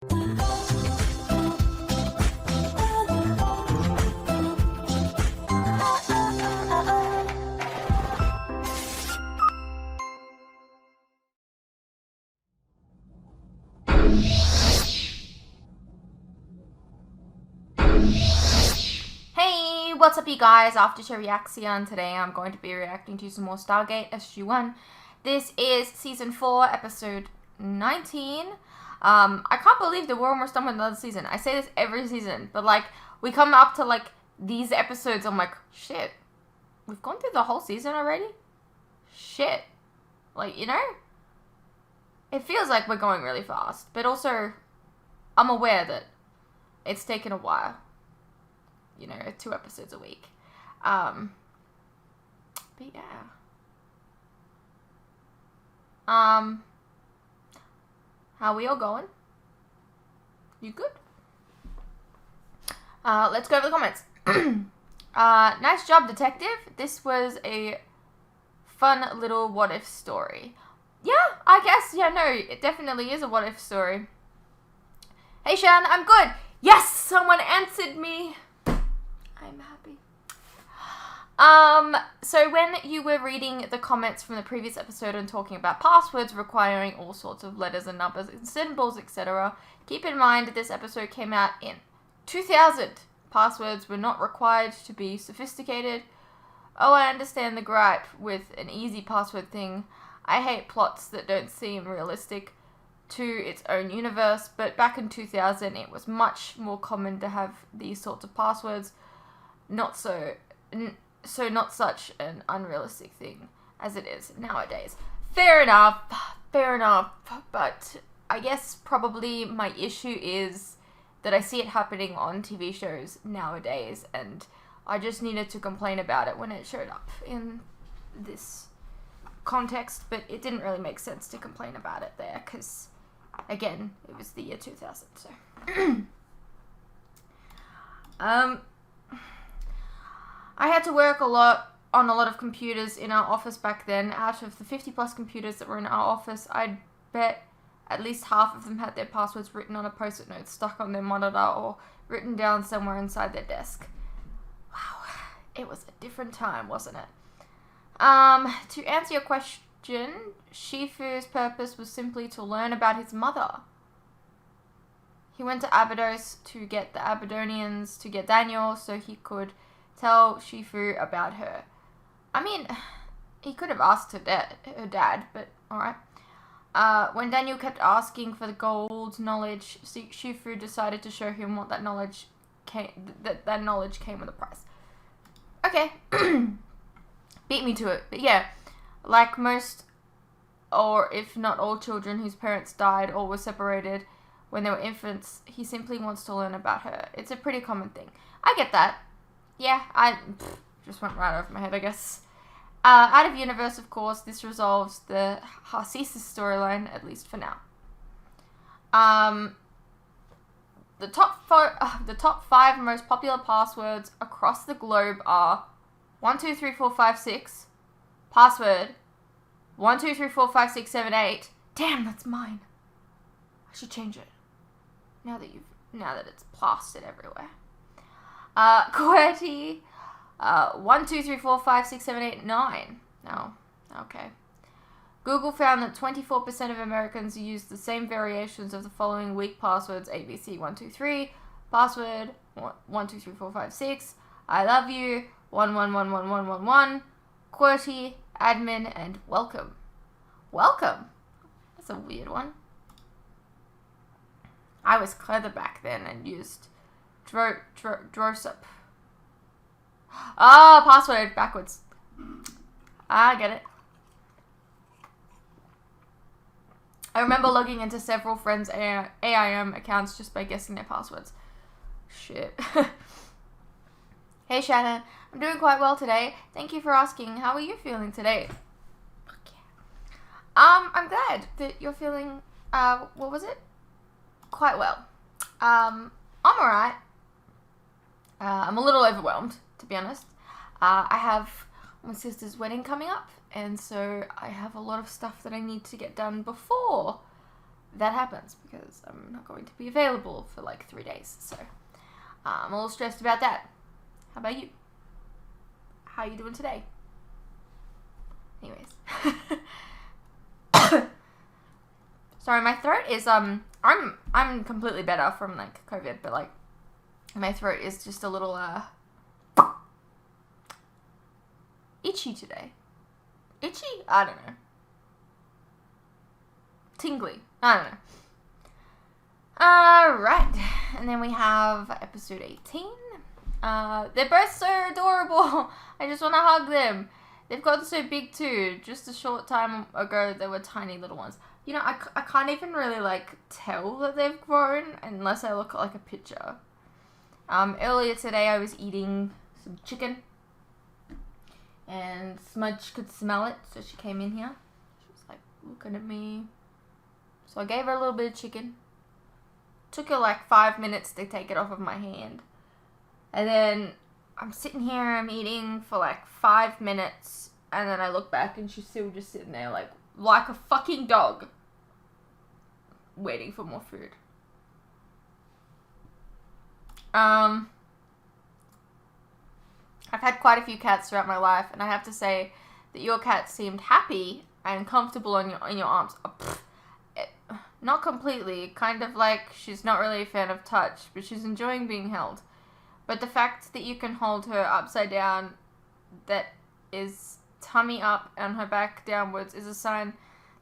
Hey, what's up you guys? After reaction, today I'm going to be reacting to some more Stargate SG-1. This is season 4, episode 19. I can't believe that we're almost done with another season. I say this every season, but like, we come up to like these episodes, I'm like, shit, we've gone through the whole season already? Shit. Like, you know? It feels like we're going really fast, but also, I'm aware that it's taken a while. You know, 2 episodes a week. But yeah. How are we all going? You good? Let's go over the comments. Nice job, detective. This was a fun little what if story. Yeah, I guess, yeah, no, it definitely is a what if story. Hey Shan, I'm good. Yes, someone answered me. I'm happy. So when you were reading the comments from the previous episode and talking about passwords requiring all sorts of letters and numbers and symbols, etc., keep in mind that this episode came out in 2000. Passwords were not required to be sophisticated. Oh, I understand the gripe with an easy password thing. I hate plots that don't seem realistic to its own universe, but back in 2000 it was much more common to have these sorts of passwords. Not not such an unrealistic thing as it is nowadays. Fair enough, but I guess probably my issue is that I see it happening on TV shows nowadays, and I just needed to complain about it when it showed up in this context, but it didn't really make sense to complain about it there, because, again, it was the year 2000, so. I had to work on a lot of computers in our office back then. Out of the 50 plus computers that were in our office, I'd bet at least half of them had their passwords written on a post-it note stuck on their monitor or written down somewhere inside their desk. Wow, it was a different time, wasn't it? To answer your question, Shifu's purpose was simply to learn about his mother. He went to Abydos to get the Abydonians to get Daniel so he could tell Shifu about her. I mean, he could have asked her dad, but alright. When Daniel kept asking for the Goa'uld knowledge, Shifu decided to show him what that knowledge came. That knowledge came with a price. Okay, beat me to it. But yeah, like most, or if not all children whose parents died or were separated when they were infants, he simply wants to learn about her. It's a pretty common thing. I get that. Yeah, just went right over my head, I guess. Out of universe, of course, this resolves the Harcesis storyline, at least for now. The top 5 most popular passwords across the globe are 123456, password 12345678. Damn, that's mine. I should change it. Now that it's plastered everywhere. QWERTY, 12345678 No, okay. Google found that 24% of Americans use the same variations of the following weak passwords: ABC123, password 123456, I love you 11111111, QWERTY, admin, and welcome. Welcome. That's a weird one. I was clever back then and used Drosop. Ah, password backwards. I get it. I remember logging into several friends' AIM accounts just by guessing their passwords. Shit. Hey Shannon, I'm doing quite well today. Thank you for asking. How are you feeling today? Fuck yeah. I'm glad that you're feeling, what was it? Quite well. I'm alright. I'm a little overwhelmed, to be honest. I have my sister's wedding coming up, and so I have a lot of stuff that I need to get done before that happens because I'm not going to be available for like 3 days. So I'm a little stressed about that. How about you? How you doing today? Anyways. Sorry, my throat is I'm completely better from like COVID, but like my throat is just a little itchy today. Itchy? I don't know. Tingly. I don't know. Alright. And then we have episode 18. They're both so adorable. I just want to hug them. They've gotten so big too. Just a short time ago, they were tiny little ones. You know, I can't even really like tell that they've grown unless I look at like a picture. Earlier today I was eating some chicken. And Smudge could smell it, so she came in here. She was like looking at me. So I gave her a little bit of chicken. Took her like 5 minutes to take it off of my hand. And then I'm sitting here, I'm eating for like 5 minutes. And then I look back and she's still just sitting there like a fucking dog. Waiting for more food. I've had quite a few cats throughout my life, and I have to say that your cat seemed happy and comfortable in your arms. Not completely, kind of like she's not really a fan of touch, but she's enjoying being held. But the fact that you can hold her upside down, that is tummy up and her back downwards, is a sign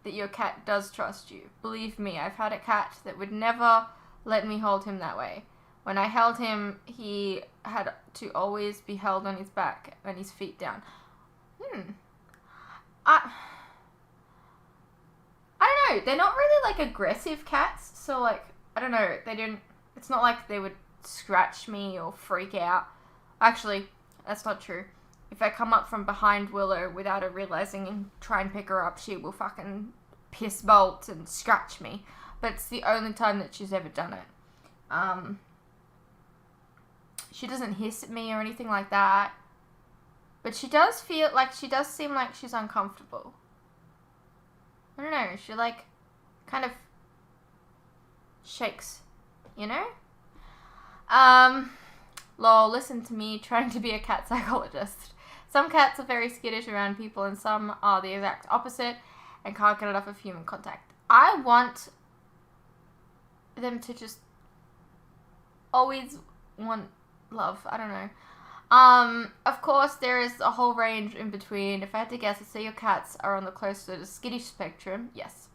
that your cat does trust you. Believe me, I've had a cat that would never let me hold him that way. When I held him, he had to always be held on his back and his feet down. I don't know. They're not really like aggressive cats, so like I don't know. It's not like they would scratch me or freak out. Actually, that's not true. If I come up from behind Willow without her realizing and try and pick her up, she will fucking piss bolt and scratch me. But it's the only time that she's ever done it. She doesn't hiss at me or anything like that. But she does seem like she's uncomfortable. I don't know, she like kind of shakes, you know? Lol, listen to me trying to be a cat psychologist. Some cats are very skittish around people and some are the exact opposite and can't get enough of human contact. I want them to just always want love. I don't know. Of course, there is a whole range in between. If I had to guess, I'd say your cats are on the closer to the skittish spectrum. Yes.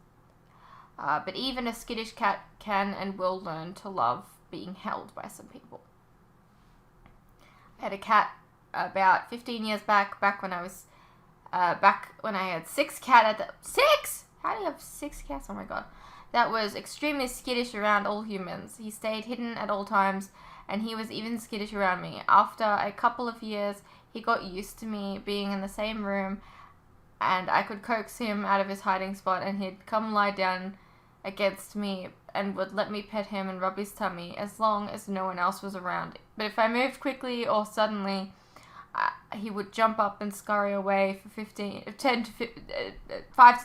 But even a skittish cat can and will learn to love being held by some people. I had a cat about 15 years back when I was, back when I had 6 cats at the... 6?! How do you have 6 cats? Oh my god. That was extremely skittish around all humans. He stayed hidden at all times, and he was even skittish around me. After a couple of years, he got used to me being in the same room, and I could coax him out of his hiding spot, and he'd come lie down against me and would let me pet him and rub his tummy as long as no one else was around. But if I moved quickly or suddenly, he would jump up and scurry away for 5 to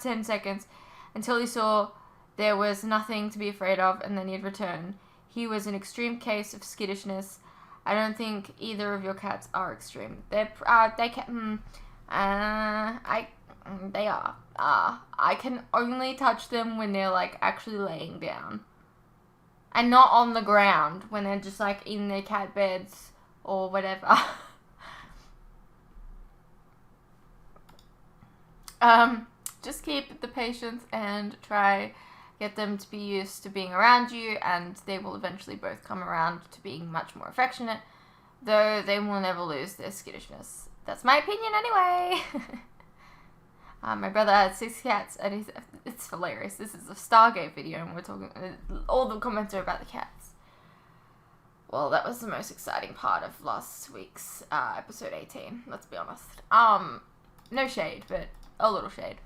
10 seconds until he saw there was nothing to be afraid of, and then he'd return. He was an extreme case of skittishness. I don't think either of your cats are extreme. They are. I can only touch them when they're like actually laying down, and not on the ground when they're just like in their cat beds or whatever. Just keep the patience and try get them to be used to being around you, and they will eventually both come around to being much more affectionate, though they will never lose their skittishness. That's my opinion anyway. My brother had 6 cats, and it's hilarious. This is a Stargate video, and we're talking, all the comments are about the cats. Well, that was the most exciting part of last week's episode 18, let's be honest. No shade, but a little shade.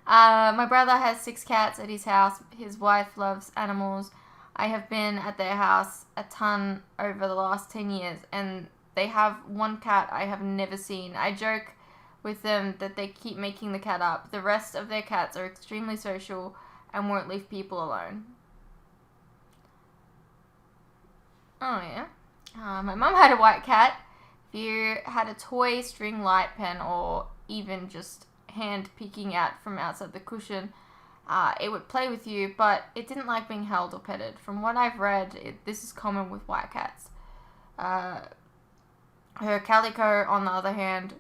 My brother has 6 cats at his house. His wife loves animals. I have been at their house a ton over the last 10 years, and they have one cat I have never seen. I joke with them that they keep making the cat up. The rest of their cats are extremely social and won't leave people alone. Oh, yeah. My mum had a white cat. If you had a toy string light pen or even just hand peeking out from outside the cushion, it would play with you, but it didn't like being held or petted. From what I've read, this is common with white cats. Her calico, on the other hand,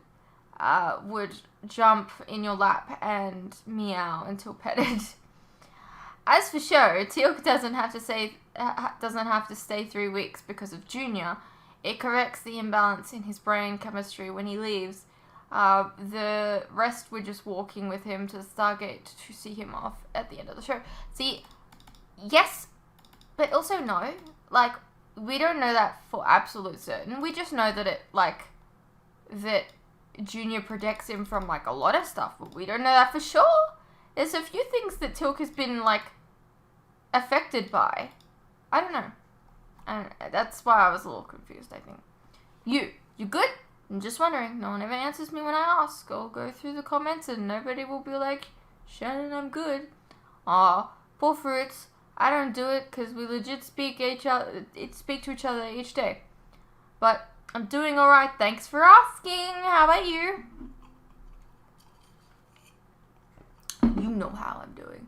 would jump in your lap and meow until petted. As for show, Teal'c doesn't have to stay 3 weeks because of Junior. It corrects the imbalance in his brain chemistry when he leaves. The rest were just walking with him to the Stargate to see him off at the end of the show. See, yes, but also no. Like, we don't know that for absolute certain. We just know that that Junior protects him from, like, a lot of stuff, but we don't know that for sure. There's a few things that Teal'c has been, like, affected by. I don't know. That's why I was a little confused, I think. You good? I'm just wondering. No one ever answers me when I ask. I'll go through the comments and nobody will be like, Shannon, I'm good. Aw, poor fruits. I don't do it because we legit speak to each other each day. But I'm doing alright. Thanks for asking. How about you? You know how I'm doing.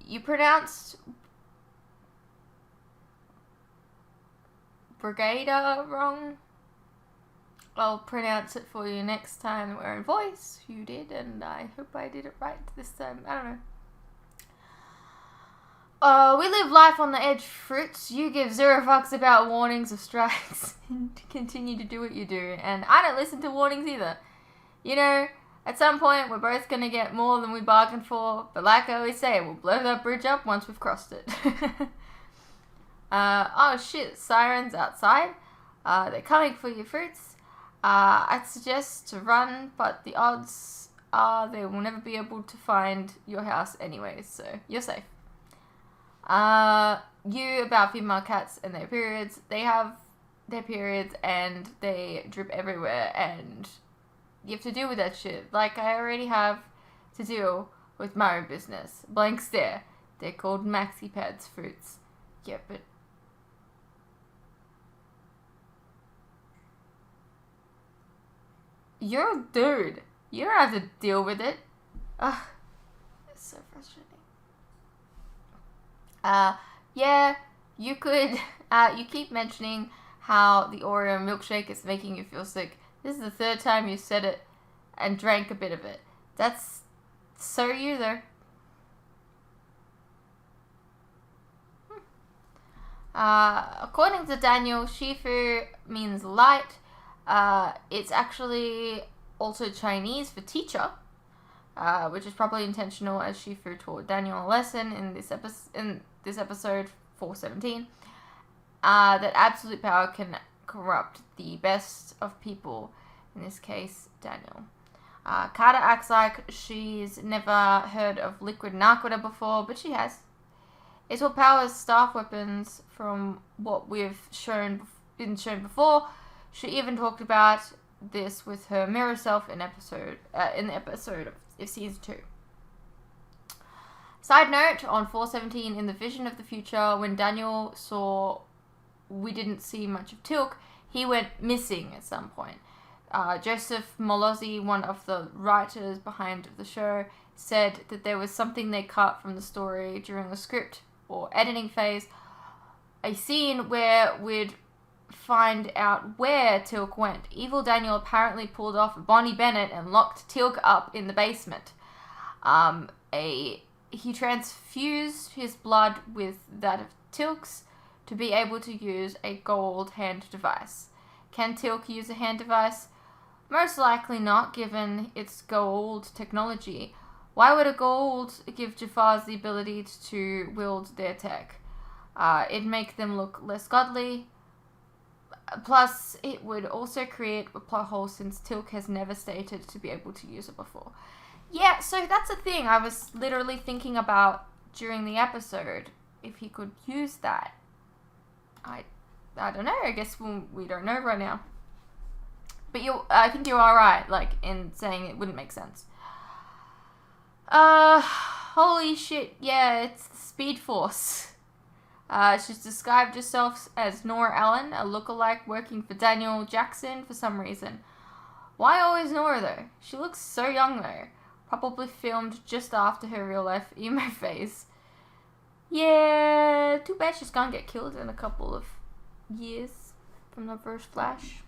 You pronounced Brigada wrong. I'll pronounce it for you next time we're in voice. You did, and I hope I did it right this time. I don't know. We live life on the edge, fruits. You give 0 fucks about warnings of strikes and continue to do what you do. And I don't listen to warnings either. You know, at some point we're both going to get more than we bargained for. But like I always say, we'll blow that bridge up once we've crossed it. Oh shit, sirens outside. They're coming for you, fruits. I'd suggest to run, but the odds are they will never be able to find your house anyways, so you're safe. You about female cats and their periods. They have their periods and they drip everywhere and you have to deal with that shit. Like I already have to deal with my own business. Blank stare. They're called maxi pads, fruits. Yeah, but you're a dude. You don't have to deal with it. Ugh. It's so frustrating. Yeah, you could, you keep mentioning how the Oreo milkshake is making you feel sick. This is the 3rd time you said it and drank a bit of it. That's so you though. According to Daniel, Shifu means light. It's actually also Chinese for teacher, which is probably intentional as Shifu taught Daniel a lesson in this episode 417, that absolute power can corrupt the best of people, in this case, Daniel. Carter acts like she's never heard of liquid narcotic before, but she has. It's what powers staff weapons from what we've been shown before. She even talked about this with her mirror self in the episode of season 2. Side note, on 417, in the vision of the future, when Daniel saw we didn't see much of Teal'c, he went missing at some point. Joseph Molozzi, one of the writers behind the show, said that there was something they cut from the story during the script or editing phase, a scene where we'd find out where Teal'c went. Evil Daniel apparently pulled off Bonnie Bennett and locked Teal'c up in the basement. He transfused his blood with that of Teal'c's to be able to use a Goa'uld hand device. Can Teal'c use a hand device? Most likely not, given its Goa'uld technology. Why would a Goa'uld give Jafars the ability to wield their tech? It'd make them look less godly. Plus, it would also create a plot hole since Teal'c has never stated to be able to use it before. Yeah, so that's a thing I was literally thinking about during the episode. If he could use that. I don't know. I guess we don't know right now. But I think you are right, like, in saying it wouldn't make sense. Holy shit, yeah, it's the Speed Force. She's described herself as Nora Allen, a lookalike working for Daniel Jackson for some reason. Why always Nora, though? She looks so young, though. Probably filmed just after her real-life emo phase. Yeah, too bad she's gonna get killed in a couple of years from the first Flash.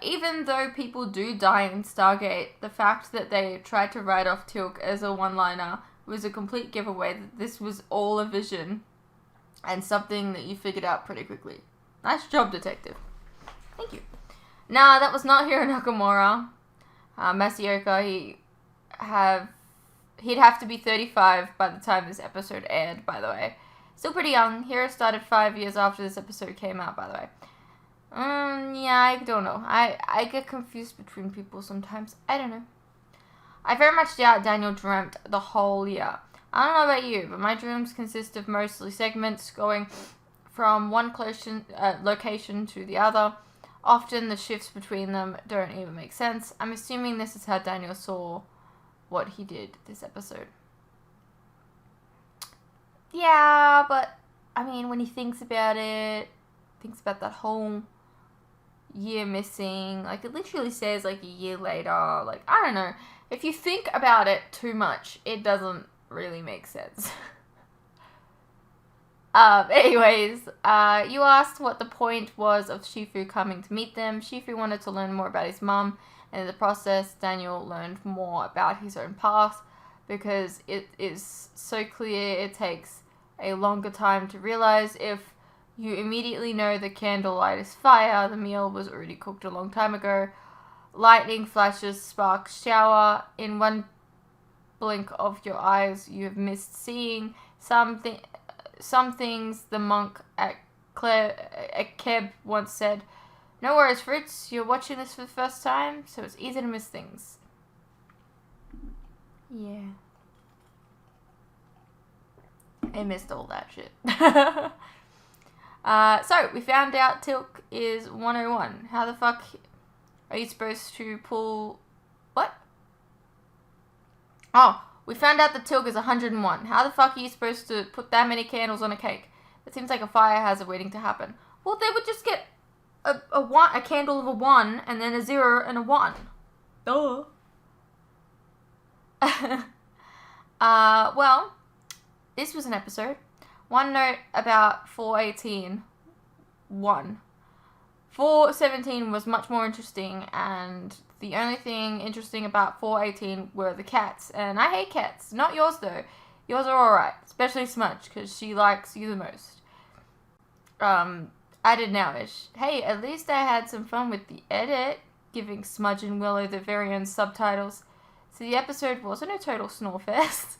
Even though people do die in Stargate, the fact that they tried to write off Teal'c as a one-liner was a complete giveaway that this was all a vision and something that you figured out pretty quickly. Nice job, detective. Thank you. Nah, that was not Hiro Nakamura. Masaoka, he'd have to be 35 by the time this episode aired, by the way. Still pretty young. Hiro started 5 years after this episode came out, by the way. Yeah, I don't know. I get confused between people sometimes. I don't know. I very much doubt Daniel dreamt the whole year. I don't know about you, but my dreams consist of mostly segments going from one location to the other. Often the shifts between them don't even make sense. I'm assuming this is how Daniel saw what he did this episode. Yeah, but, I mean, when he thinks about it, thinks about that whole year missing, like, it literally says, like, a year later, like, I don't know. If you think about it too much, it doesn't really make sense. Anyways, you asked what the point was of Shifu coming to meet them. Shifu wanted to learn more about his mum, and in the process, Daniel learned more about his own past, because it is so clear it takes a longer time to realize. If you immediately know the candlelight is fire, the meal was already cooked a long time ago. Lightning flashes, sparks shower. In one blink of your eyes, you have missed seeing some things the monk at Keb once said. No worries, Fritz. You're watching this for the first time, so it's easy to miss things. Yeah. I missed all that shit. So, we found out Teal'c is 101. How the fuck are you supposed to pull... What? Oh, we found out that Teal'c is 101. How the fuck are you supposed to put that many candles on a cake? It seems like a fire hazard waiting to happen. Well, they would just get a candle of a 1 and then a 0 and a 1. Duh. Well, this was an episode. One note about 418. 417 was much more interesting, and the only thing interesting about 418 were the cats. And I hate cats. Not yours, though. Yours are alright. Especially Smudge, because she likes you the most. I did nowish. Hey, at least I had some fun with the edit, giving Smudge and Willow their very own subtitles. So the episode wasn't a total snore fest.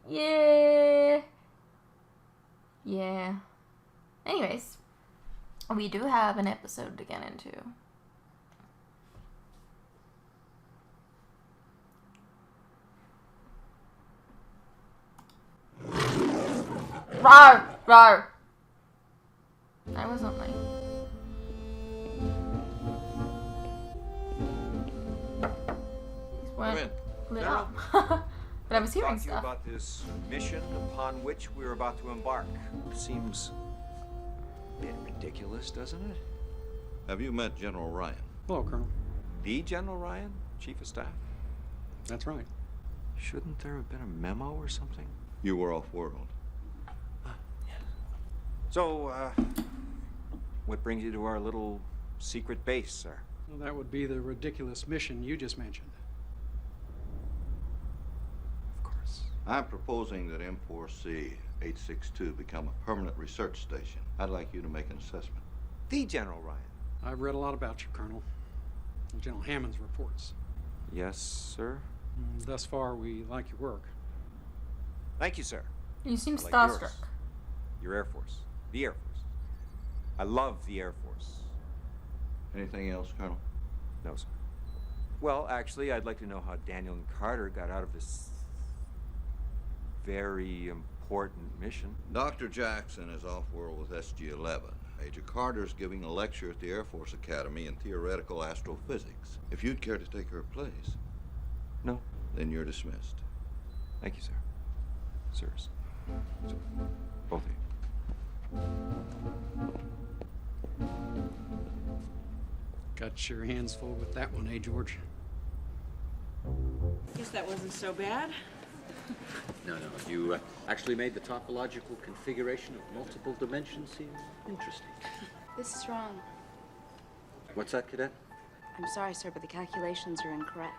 Yeah. Anyways, we do have an episode to get into. Rawr! Rawr! I wasn't late. These weren't lit up. But I was hearing stuff. About this mission upon which we're about to embark. Seems a bit ridiculous, doesn't it? Have you met General Ryan? Hello, Colonel. The General Ryan, Chief of Staff? That's right. Shouldn't there have been a memo or something? You were off-world. Yes. So, what brings you to our little secret base, sir? Well, that would be the ridiculous mission you just mentioned. Of course. I'm proposing that M4C 862 become a permanent research station. I'd like you to make an assessment. The General Ryan? I've read a lot about you, Colonel. General Hammond's reports. Yes, sir? Thus far, we like your work. Thank you, sir. You seem I like starstruck. yours. Your Air Force. The Air Force. I love the Air Force. Anything else, Colonel? No, sir. Well, actually, I'd like to know how Daniel and Carter got out of this very important mission. Dr. Jackson is off-world with SG-11. Major Carter's giving a lecture at the Air Force Academy in theoretical astrophysics. If you'd care to take her place, No. then you're dismissed. Thank you, sir. Sirs. Sir. Both of you. Got your hands full with that one, eh, George? Guess that wasn't so bad. No. You actually made the topological configuration of multiple dimensions seem interesting. This is wrong. What's that, Cadet? I'm sorry, sir, but the calculations are incorrect.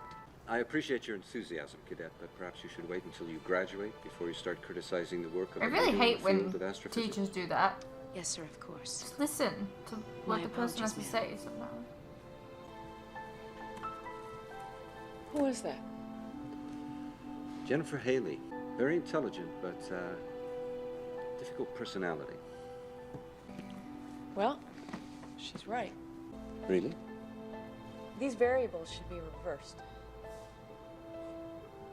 I appreciate your enthusiasm, Cadet, but perhaps you should wait until you graduate before you start criticizing the work of I a really leader in hate the when field of astrophysics. teachers do that. Yes, sir, of course. Just listen to what My the person has to apologies, say sometimes. Who is that? Jennifer Haley. Very intelligent, but difficult personality. Well, she's right. Really? These variables should be reversed.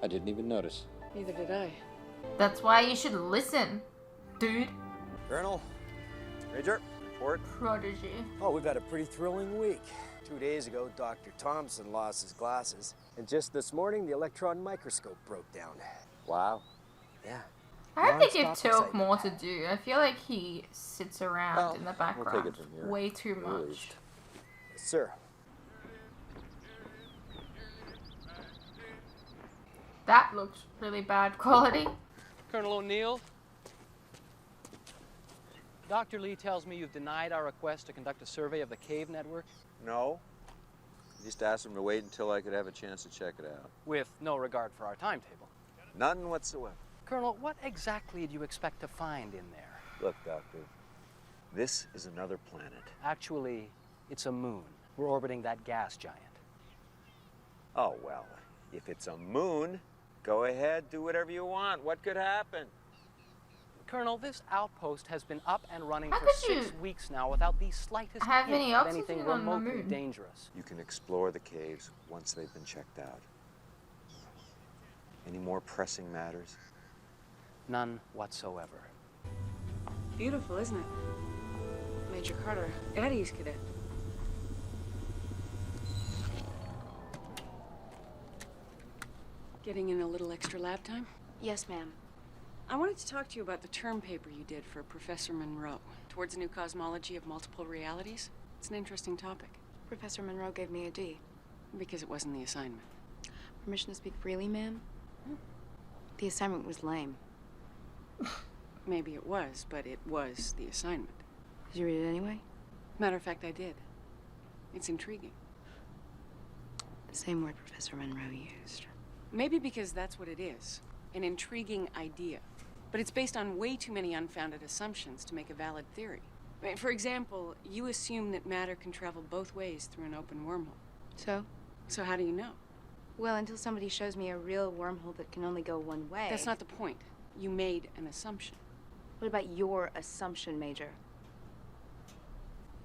I didn't even notice. Neither did I. That's why you should listen, dude. Colonel, Major, report. Prodigy. Oh, we've had a pretty thrilling week. 2 days ago, Dr. Thompson lost his glasses, and just this morning, the electron microscope broke down. Wow. Yeah. I hope they give Non-stop Tilk excitement. more to do. I feel like he sits around Well, in the we'll background take it from here. way too At much. least. Yes, sir. That looks really bad quality. Colonel O'Neill, Dr. Lee tells me you've denied our request to conduct a survey of the cave network No. Just asked him to wait until I could have a chance to check it out. with no regard for our timetable. None whatsoever. Colonel, what exactly do you expect to find in there? Look, Doctor, this is another planet. Actually, it's a moon. We're orbiting that gas giant. Oh, well, if it's a moon, go ahead, do whatever you want. What could happen? Colonel, this outpost has been up and running How for could 6 you weeks now without the slightest have hint any of oxygen anything on the remotely moon? dangerous. You can explore the caves once they've been checked out. Any more pressing matters? None whatsoever. Beautiful, isn't it? Major Carter. At ease, Cadet. Getting in a little extra lab time? Yes, ma'am. I wanted to talk to you about the term paper you did for Professor Monroe, Towards a New Cosmology of Multiple Realities. It's an interesting topic, Professor Monroe gave me a D. because it wasn't the assignment. Permission to speak freely, ma'am? The assignment was lame. Maybe it was, but it was the assignment. Did you read it anyway? Matter of fact, I did. It's intriguing. The same word Professor Monroe used. Maybe because that's what it is, an intriguing idea. But it's based on way too many unfounded assumptions to make a valid theory. I mean, for example, you assume that matter can travel both ways through an open wormhole. So? So how do you know? Well, until somebody shows me a real wormhole that can only go one way. That's not the point. You made an assumption. What about your assumption, Major?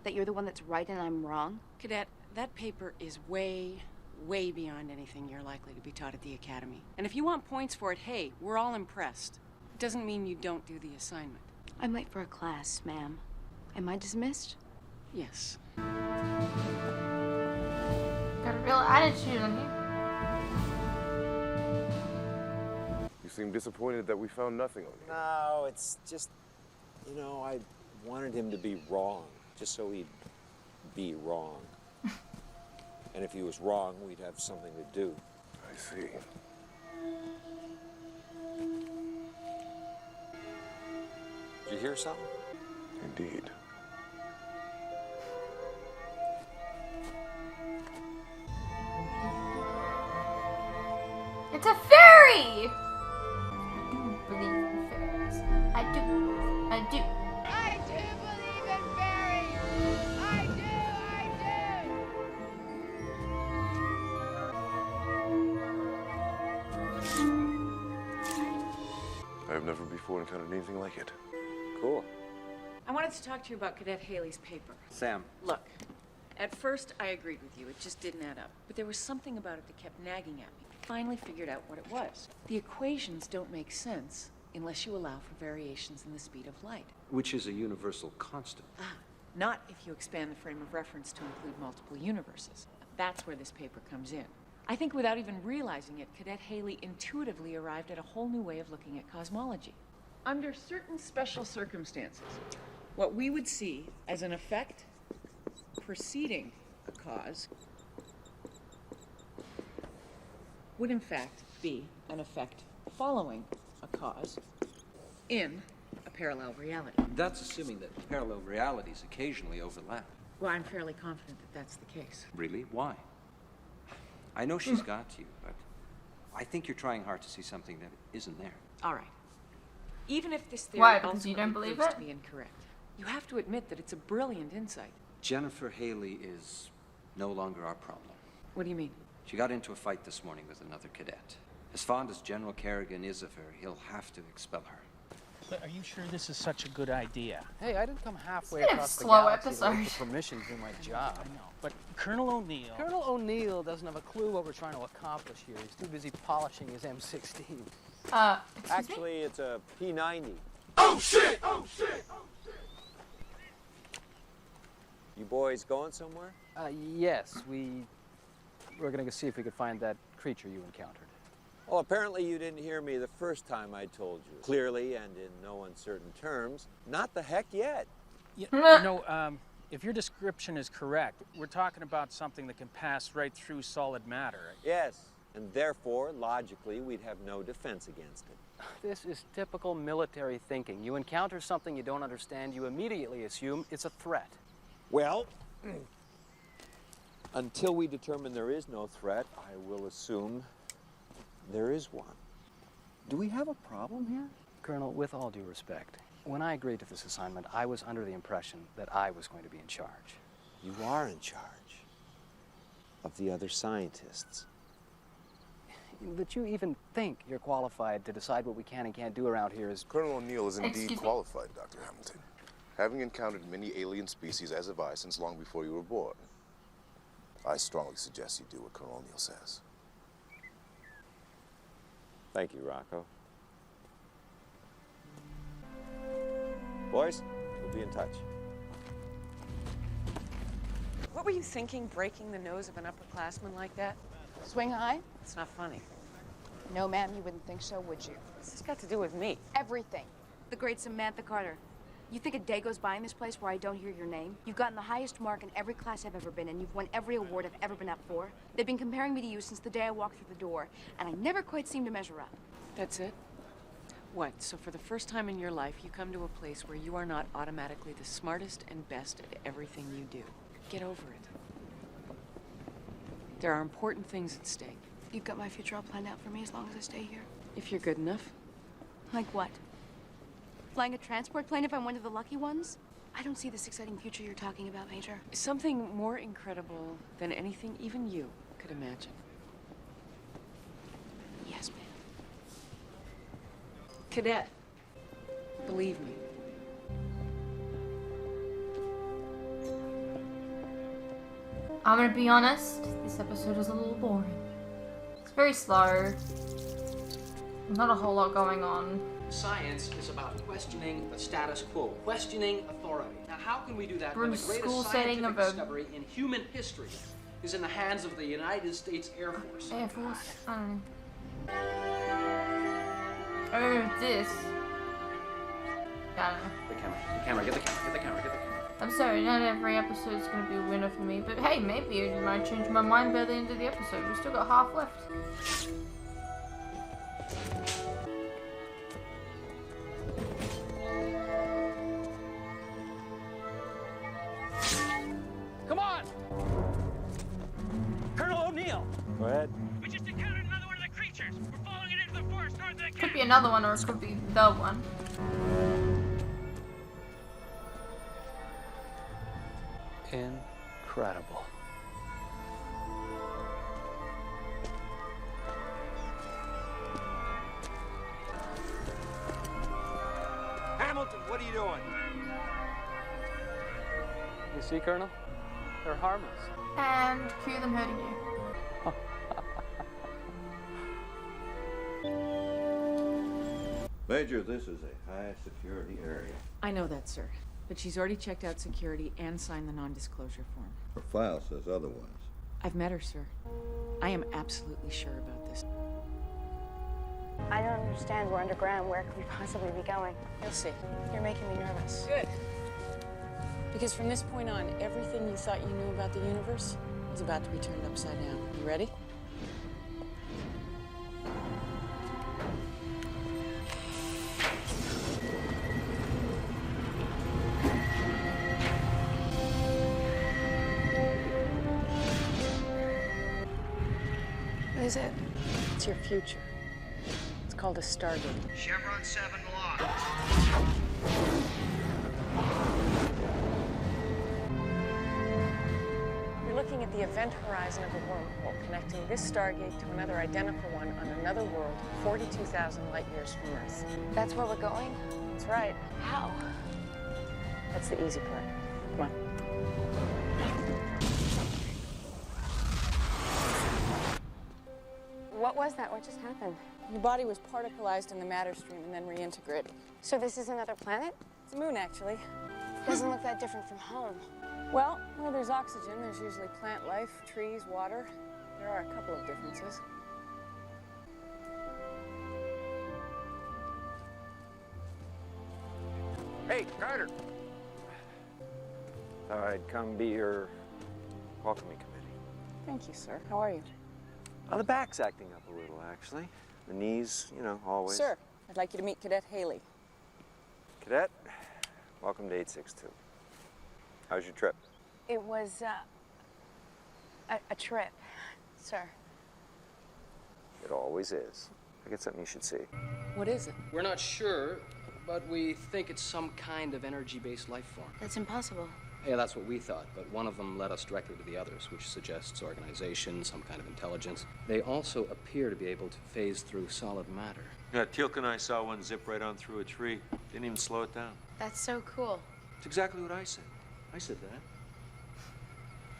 That you're the one that's right and I'm wrong? Cadet, that paper is way beyond anything you're likely to be taught at the academy. And if you want points for it, hey, we're all impressed. It doesn't mean you don't do the assignment. I'm late for a class, ma'am. Am I dismissed? Yes. Got a real attitude on you. You seem disappointed that we found nothing on him. No, it's just, you know, I wanted him to be wrong, just so he'd be wrong. And if he was wrong, we'd have something to do. I see. Did you hear something? Indeed. It's a fairy! I do believe in fairies. I do. I do. I do believe in fairies! I do! I have never before encountered anything like it. Cool. I wanted to talk to you about Cadet Haley's paper. Sam. Look, at first I agreed with you. It just didn't add up. But there was something about it that kept nagging at me. I finally figured out what it was. The equations don't make sense unless you allow for variations in the speed of light. Which is a universal constant. Not if you expand the frame of reference to include multiple universes. That's where this paper comes in. I think without even realizing it, Cadet Haley intuitively arrived at a whole new way of looking at cosmology. Under certain special circumstances, what we would see as an effect preceding a cause would in fact be an effect following a cause in a parallel reality. That's assuming that parallel realities occasionally overlap. Well, I'm fairly confident that that's the case. Really? Why? I know she's got you, but I think you're trying hard to see something that isn't there. All right. Even if this theory Why? Because you ultimately don't believe proves it? to be incorrect, you have to admit that it's a brilliant insight. Jennifer Haley is no longer our problem. What do you mean? She got into a fight this morning with another cadet. As fond as General Kerrigan is of her, he'll have to expel her. But are you sure this is such a good idea? Hey, I didn't come halfway It's been a across the slow galaxy to look episode. for permission to do my job. I know, but Colonel O'Neill... Colonel O'Neill doesn't have a clue what we're trying to accomplish here. He's too busy polishing his M16. Excuse me? Actually, it's a P90. Oh shit! Oh shit! Oh shit! You boys going somewhere? Yes, we're gonna go see if we could find that creature you encountered. Well, apparently you didn't hear me the first time I told you. Clearly and in no uncertain terms, not the heck yet. You know, if your description is correct, we're talking about something that can pass right through solid matter. Yes, and therefore, logically, we'd have no defense against it. This is typical military thinking. You encounter something you don't understand, you immediately assume it's a threat. Well, until we determine there is no threat, I will assume there is one. Do we have a problem here? Colonel, with all due respect, when I agreed to this assignment, I was under the impression that I was going to be in charge. You are in charge of the other scientists. That you even think you're qualified to decide what we can and can't do around here is... Colonel O'Neill is Excuse indeed me? qualified, Dr. Hamilton. Having encountered many alien species as have I since long before you were born. I strongly suggest you do what Colonel O'Neill says. Thank you, Rocco. Boys, we'll be in touch. What were you thinking, breaking the nose of an upperclassman like that? Swing high? It's not funny. No, ma'am, you wouldn't think so, would you? What's this got to do with me? Everything. The great Samantha Carter. You think a day goes by in this place where I don't hear your name? You've gotten the highest mark in every class I've ever been in. You've won every award I've ever been up for. They've been comparing me to you since the day I walked through the door, and I never quite seem to measure up. That's it? What, so for the first time in your life, you come to a place where you are not automatically the smartest and best at everything you do. Get over it. There are important things at stake. You've got my future all planned out for me as long as I stay here. If you're good enough. Like what? Flying a transport plane if I'm one of the lucky ones? I don't see this exciting future you're talking about, Major. Something more incredible than anything even you could imagine. Yes, ma'am. Cadet, believe me. I'm gonna be honest, this episode is a little boring. It's very slow. Not a whole lot going on. Science is about questioning the status quo, questioning authority. Now, how can we do that when the Bruce, greatest school setting scientific of a- discovery in human history is in the hands of the United States Air Force? Air Force? I don't know. Oh, this. I don't know. Get the camera, get the camera. I'm sorry, not every episode is going to be a winner for me, but hey, maybe it might change my mind by the end of the episode. We've still got half left. Come on! Colonel O'Neill! Go ahead. We just encountered another one of the creatures. We're following it into the forest north of the Could camp. be another one, or it could be the one. Incredible. Hamilton, what are you doing? You see, Colonel? They're harmless. And cue them hurting you. Major, this is a high security area. I know that, sir. But she's already checked out security and signed the non-disclosure form. Her file says otherwise. I've met her, sir. I am absolutely sure about this. I don't understand. We're underground. Where could we possibly be going? You'll see. You're making me nervous. Good. Because from this point on, everything you thought you knew about the universe is about to be turned upside down. You ready? What is it? It's your future. It's called a Stargate. Chevron 7 locked. We're looking at the event horizon of a wormhole connecting this Stargate to another identical one on another world 42,000 light years from Earth. That's where we're going? That's right. How? That's the easy part. Come on. What was that? What just happened? Your body was particleized in the matter stream and then reintegrated. So this is another planet? It's a moon, actually. Doesn't look that different from home. Well, where there's oxygen, there's usually plant life, trees, water. There are a couple of differences. Hey, Carter! Thought I'd come be your welcoming committee. Thank you, sir. How are you? The back's acting up a little, actually. The knees, you know, always. Sir, I'd like you to meet Cadet Haley. Cadet, welcome to 862. How's your trip? It was, a trip, sir. It always is. I get something you should see. What is it? We're not sure, but we think it's some kind of energy-based life form. That's impossible. Yeah, that's what we thought, but one of them led us directly to the others, which suggests organization, some kind of intelligence. They also appear to be able to phase through solid matter. Yeah, Teal'c and I saw one zip right on through a tree. Didn't even slow it down. That's so cool. It's exactly what I said. I said that.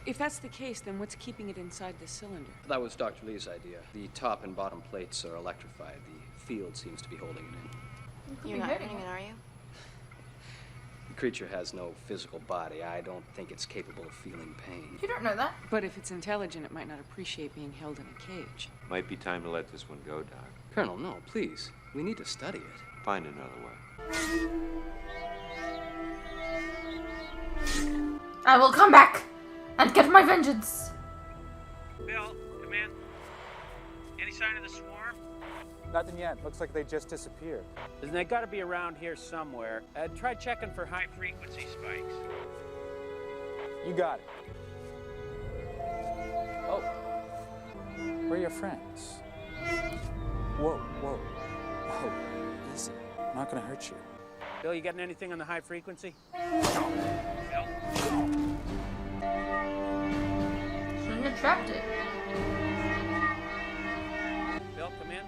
If that's the case, then what's keeping it inside the cylinder? That was Dr. Lee's idea. The top and bottom plates are electrified. The field seems to be holding it in. You're not hurting it, are you? The creature has no physical body. I don't think it's capable of feeling pain. You don't know that. But if it's intelligent, it might not appreciate being held in a cage. Might be time to let this one go, Doc. Colonel, no, please. We need to study it. Find another way. I will come back and get my vengeance. Bill, come in. Any sign of the swarm? Nothing yet. Looks like they just disappeared. They gotta be around here somewhere. Try checking for high-frequency spikes. You got it. Oh. Where are your friends? Whoa, whoa. Whoa. Easy. I'm not gonna hurt you. Bill, you getting anything on the high frequency? Shouldn't have trapped it. Bill, come in.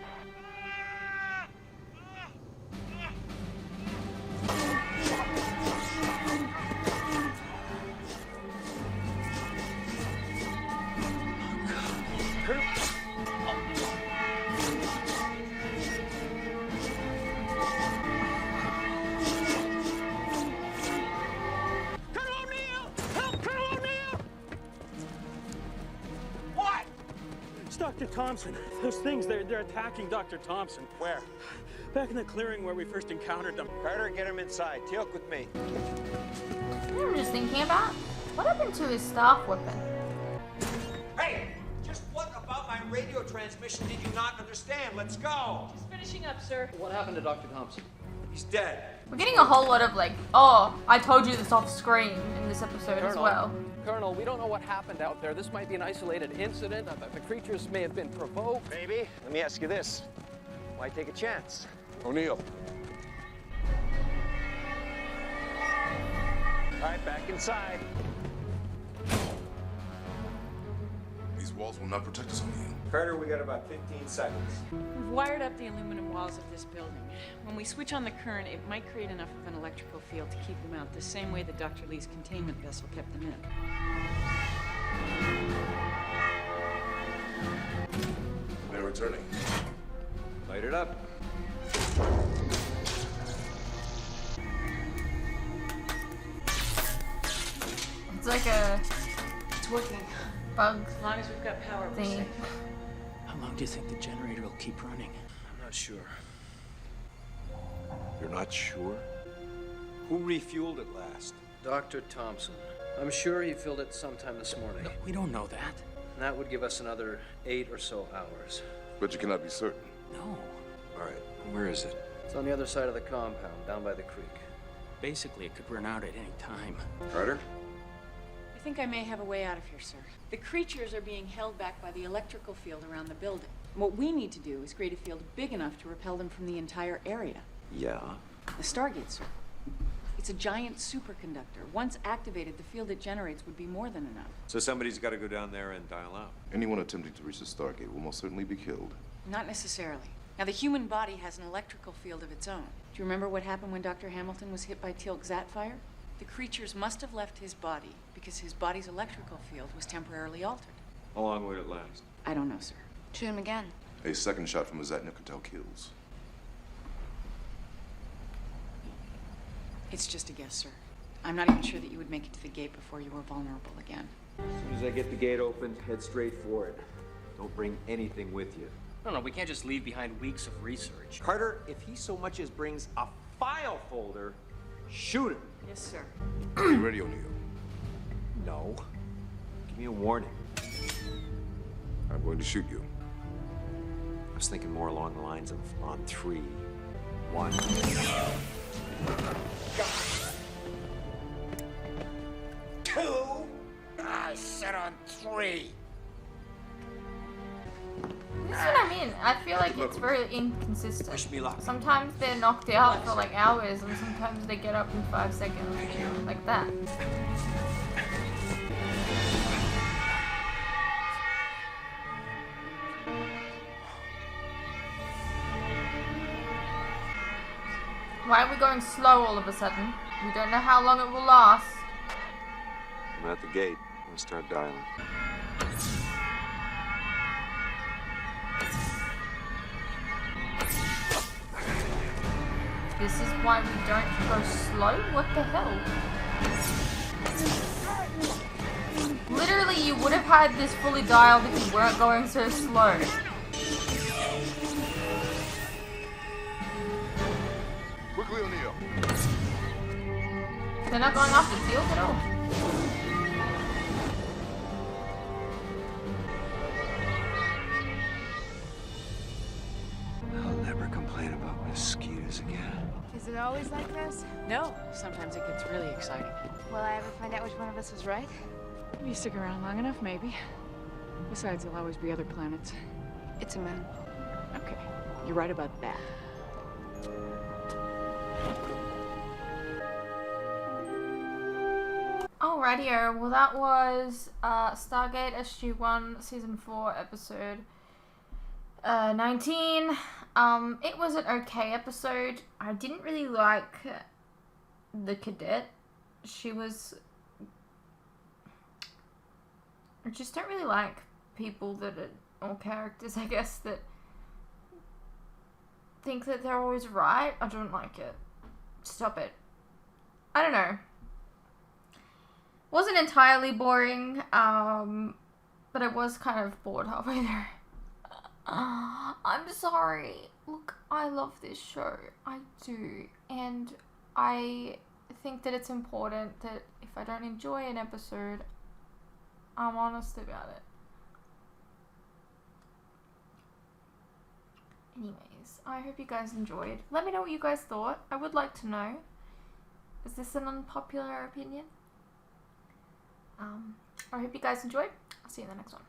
Dr. Thompson. Those things, they're attacking Dr. Thompson. Where? Back in the clearing where we first encountered them. Carter, get him inside. Teal'c with me. You know what I'm just thinking about? What happened to his staff weapon? Hey! Just what about my radio transmission did you not understand? Let's go! Just finishing up, sir. What happened to Dr. Thompson? He's dead. We're getting a whole lot of like, oh, I told you this off screen in this episode as well. Colonel, we don't know what happened out there. This might be an isolated incident. The creatures may have been provoked. Maybe. Let me ask you this. Why take a chance? O'Neill. All right, back inside. These walls will not protect us, O'Neill. Carter, we got about 15 seconds. We've wired up the aluminum walls of this building. When we switch on the current, it might create enough of an electrical field to keep them out, the same way that Dr. Lee's containment vessel kept them in. They're returning. Light it up. like a It's working. bug As long as we've got power, we're thingy. safe. How long do you think the generator will keep running? I'm not sure. You're not sure? Who refueled it last? Dr. Thompson. I'm sure he filled it sometime this morning. No, we don't know that. And that would give us another 8 or so hours. But you cannot be certain. No. All right, where is it? It's on the other side of the compound, down by the creek. Basically, it could run out at any time. Carter? I think I may have a way out of here, sir. The creatures are being held back by the electrical field around the building. What we need to do is create a field big enough to repel them from the entire area. Yeah. The Stargate, sir. It's a giant superconductor. Once activated, the field it generates would be more than enough. So somebody's got to go down there and dial out. Anyone attempting to reach the Stargate will most certainly be killed. Not necessarily. Now, the human body has an electrical field of its own. Do you remember what happened when Dr. Hamilton was hit by Teal'c's Fire? The creatures must have left his body because his body's electrical field was temporarily altered. How long would it last? I don't know, sir. Shoot him again. A second shot from a Zatnukatel kills. It's just a guess, sir. I'm not even sure that you would make it to the gate before you were vulnerable again. As soon as I get the gate open, head straight for it. Don't bring anything with you. No, we can't just leave behind weeks of research. Carter, if he so much as brings a file folder, shoot him. Yes, sir. Are you ready, O'Neill? No. Give me a warning. I'm going to shoot you. I was thinking more along the lines of on 3, 1. 2? I said on 3. This is what I mean. I feel like it's very inconsistent. Wish me luck. Sometimes they're knocked out for like hours, and sometimes they get up in 5 seconds, like that. Why are we going slow all of a sudden? We don't know how long it will last. I'm at the gate. I'm going to start dialing. This is why we don't go slow? What the hell? Literally, you would have had this fully dialed if you weren't going so slow. Quickly, O'Neill. They're not going off the field at all. I'll never complain about mosquitoes again. Is it always like this? No, sometimes it gets really exciting. Will I ever find out which one of us was right? If you stick around long enough, maybe. Besides, there'll always be other planets. It's a moon. Okay, you're right about that. Alrighty, well that was Stargate SG-1 Season 4 Episode 19. It was an okay episode. I didn't really like the cadet. She was... I just don't really like people that are, or characters I guess, that think that they're always right. I don't like it. Stop it. I don't know. Wasn't entirely boring, but I was kind of bored halfway there. I'm sorry. Look, I love this show. I do. And I think that it's important that if I don't enjoy an episode, I'm honest about it. Anyways, I hope you guys enjoyed. Let me know what you guys thought. I would like to know. Is this an unpopular opinion? I hope you guys enjoyed. I'll see you in the next one.